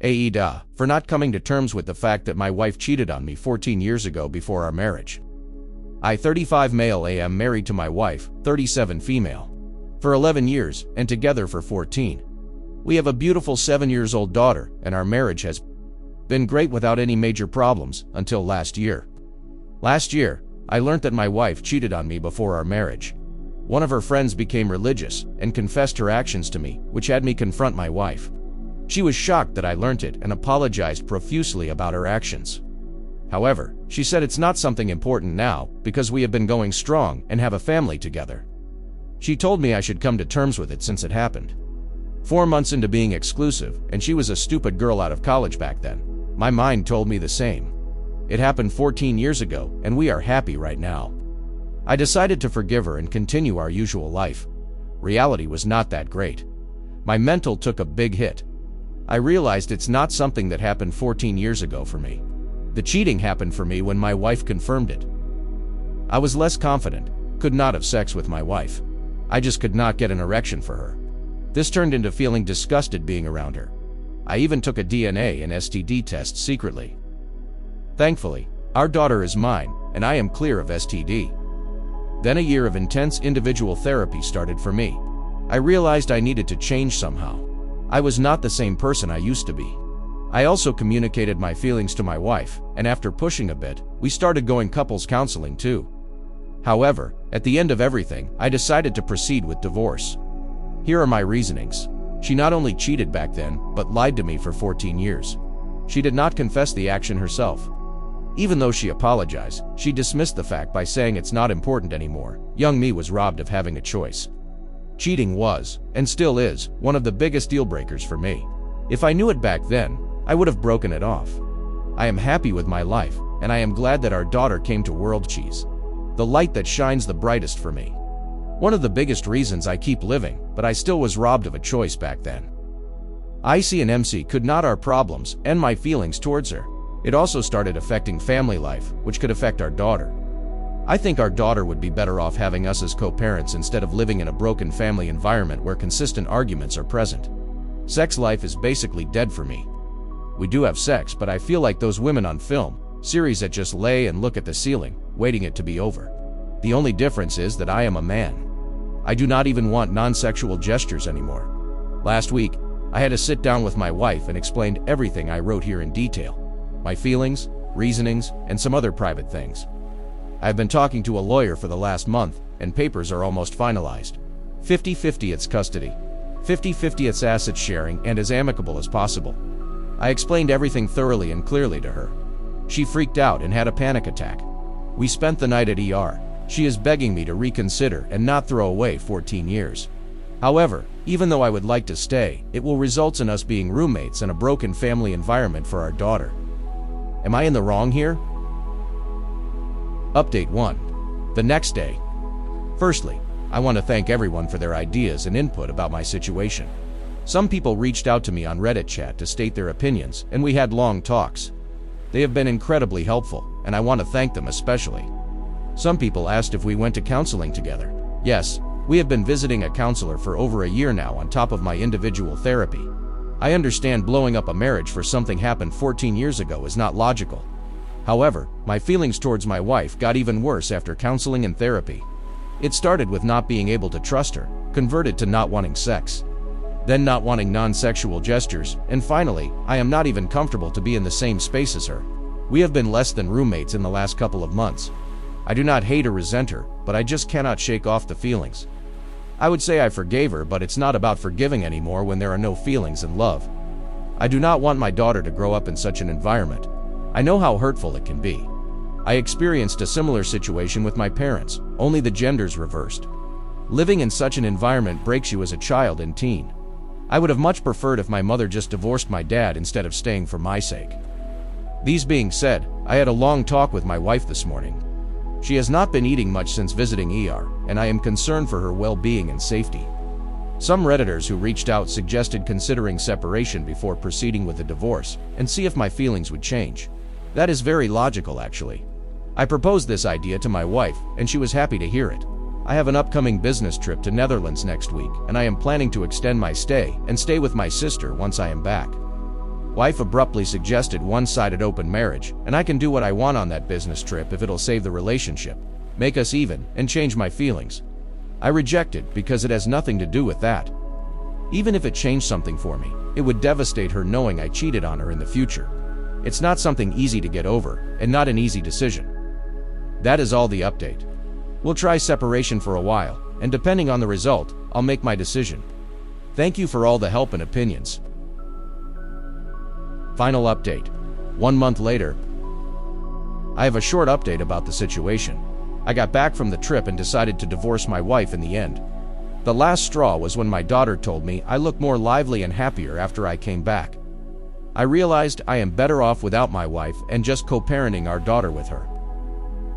AITAH, for not coming to terms with the fact that my wife cheated on me 14 years ago before our marriage. I, 35 male, am married to my wife, 37 female, for 11 years and together for 14. We have a beautiful 7-year-old daughter, and our marriage has been great without any major problems until last year. Last year, I learned that my wife cheated on me before our marriage. One of her friends became religious and confessed her actions to me, which had me confront my wife. She was shocked that I learned it and apologized profusely about her actions. However, she said it's not something important now because we have been going strong and have a family together. She told me I should come to terms with it since it happened 4 months into being exclusive, and she was a stupid girl out of college back then. My mind told me the same. It happened 14 years ago, and we are happy right now. I decided to forgive her and continue our usual life. Reality was not that great. My mental took a big hit. I realized it's not something that happened 14 years ago for me. The cheating happened for me when my wife confirmed it. I was less confident, could not have sex with my wife. I just could not get an erection for her. This turned into feeling disgusted being around her. I even took a DNA and STD test secretly. Thankfully, our daughter is mine, and I am clear of STD. Then a year of intense individual therapy started for me. I realized I needed to change somehow. I was not the same person I used to be. I also communicated my feelings to my wife, and after pushing a bit, we started going couples counseling too. However, at the end of everything, I decided to proceed with divorce. Here are my reasonings. She not only cheated back then, but lied to me for 14 years. She did not confess the action herself. Even though she apologized, she dismissed the fact by saying it's not important anymore. Young me was robbed of having a choice. Cheating was, and still is, one of the biggest deal breakers for me. If I knew it back then, I would have broken it off. I am happy with my life, and I am glad that our daughter came to World Cheese. The light that shines the brightest for me. One of the biggest reasons I keep living, but I still was robbed of a choice back then. IC and MC could not our problems and my feelings towards her. It also started affecting family life, which could affect our daughter. I think our daughter would be better off having us as co-parents instead of living in a broken family environment where consistent arguments are present. Sex life is basically dead for me. We do have sex, but I feel like those women on film, series that just lay and look at the ceiling, waiting it to be over. The only difference is that I am a man. I do not even want non-sexual gestures anymore. Last week, I had to sit down with my wife and explained everything I wrote here in detail. My feelings, reasonings, and some other private things. I've been talking to a lawyer for the last month, and papers are almost finalized. 50-50 it's custody. 50-50 it's asset sharing, and as amicable as possible. I explained everything thoroughly and clearly to her. She freaked out and had a panic attack. We spent the night at ER. She is begging me to reconsider and not throw away 14 years. However, even though I would like to stay, it will result in us being roommates in a broken family environment for our daughter. Am I in the wrong here? Update 1. The next day. Firstly, I want to thank everyone for their ideas and input about my situation. Some people reached out to me on Reddit chat to state their opinions, and we had long talks. They have been incredibly helpful, and I want to thank them especially. Some people asked if we went to counseling together. Yes, we have been visiting a counselor for over a year now on top of my individual therapy. I understand blowing up a marriage for something happened 14 years ago is not logical. However, my feelings towards my wife got even worse after counseling and therapy. It started with not being able to trust her, converted to not wanting sex, then not wanting non-sexual gestures, and finally, I am not even comfortable to be in the same space as her. We have been less than roommates in the last couple of months. I do not hate or resent her, but I just cannot shake off the feelings. I would say I forgave her, but it's not about forgiving anymore when there are no feelings and love. I do not want my daughter to grow up in such an environment. I know how hurtful it can be. I experienced a similar situation with my parents, only the genders reversed. Living in such an environment breaks you as a child and teen. I would have much preferred if my mother just divorced my dad instead of staying for my sake. These being said, I had a long talk with my wife this morning. She has not been eating much since visiting ER, and I am concerned for her well-being and safety. Some Redditors who reached out suggested considering separation before proceeding with the divorce, and see if my feelings would change. That is very logical, actually. I proposed this idea to my wife, and she was happy to hear it. I have an upcoming business trip to Netherlands next week, and I am planning to extend my stay and stay with my sister once I am back. Wife abruptly suggested one-sided open marriage, and I can do what I want on that business trip if it'll save the relationship, make us even, and change my feelings. I rejected because it has nothing to do with that. Even if it changed something for me, it would devastate her knowing I cheated on her in the future. It's not something easy to get over, and not an easy decision. That is all the update. We'll try separation for a while, and depending on the result, I'll make my decision. Thank you for all the help and opinions. Final update. 1 month later. I have a short update about the situation. I got back from the trip and decided to divorce my wife in the end. The last straw was when my daughter told me I look more lively and happier after I came back. I realized I am better off without my wife and just co-parenting our daughter with her.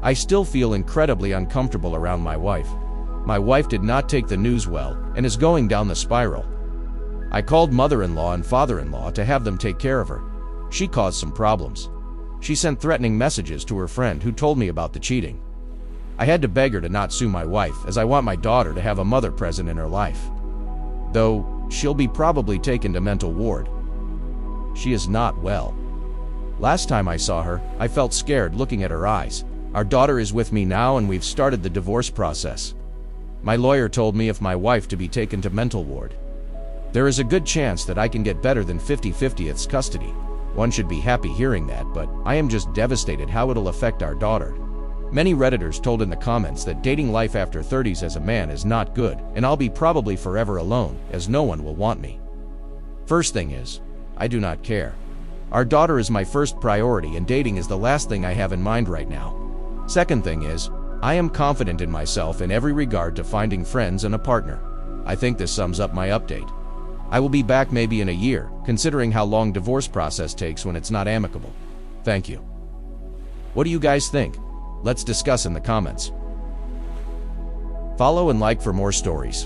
I still feel incredibly uncomfortable around my wife. My wife did not take the news well and is going down the spiral. I called mother-in-law and father-in-law to have them take care of her. She caused some problems. She sent threatening messages to her friend who told me about the cheating. I had to beg her to not sue my wife, as I want my daughter to have a mother present in her life. Though, she'll be probably taken to mental ward. She is not well. Last time I saw her, I felt scared looking at her eyes. Our daughter is with me now and we've started the divorce process. My lawyer told me if my wife to be taken to mental ward. There is a good chance that I can get better than 50/50 custody. One should be happy hearing that, but I am just devastated how it'll affect our daughter. Many Redditors told in the comments that dating life after 30s as a man is not good, and I'll be probably forever alone, as no one will want me. First thing is, I do not care. Our daughter is my first priority and dating is the last thing I have in mind right now. Second thing is, I am confident in myself in every regard to finding friends and a partner. I think this sums up my update. I will be back maybe in a year, considering how long divorce process takes when it's not amicable. Thank you. What do you guys think? Let's discuss in the comments. Follow and like for more stories.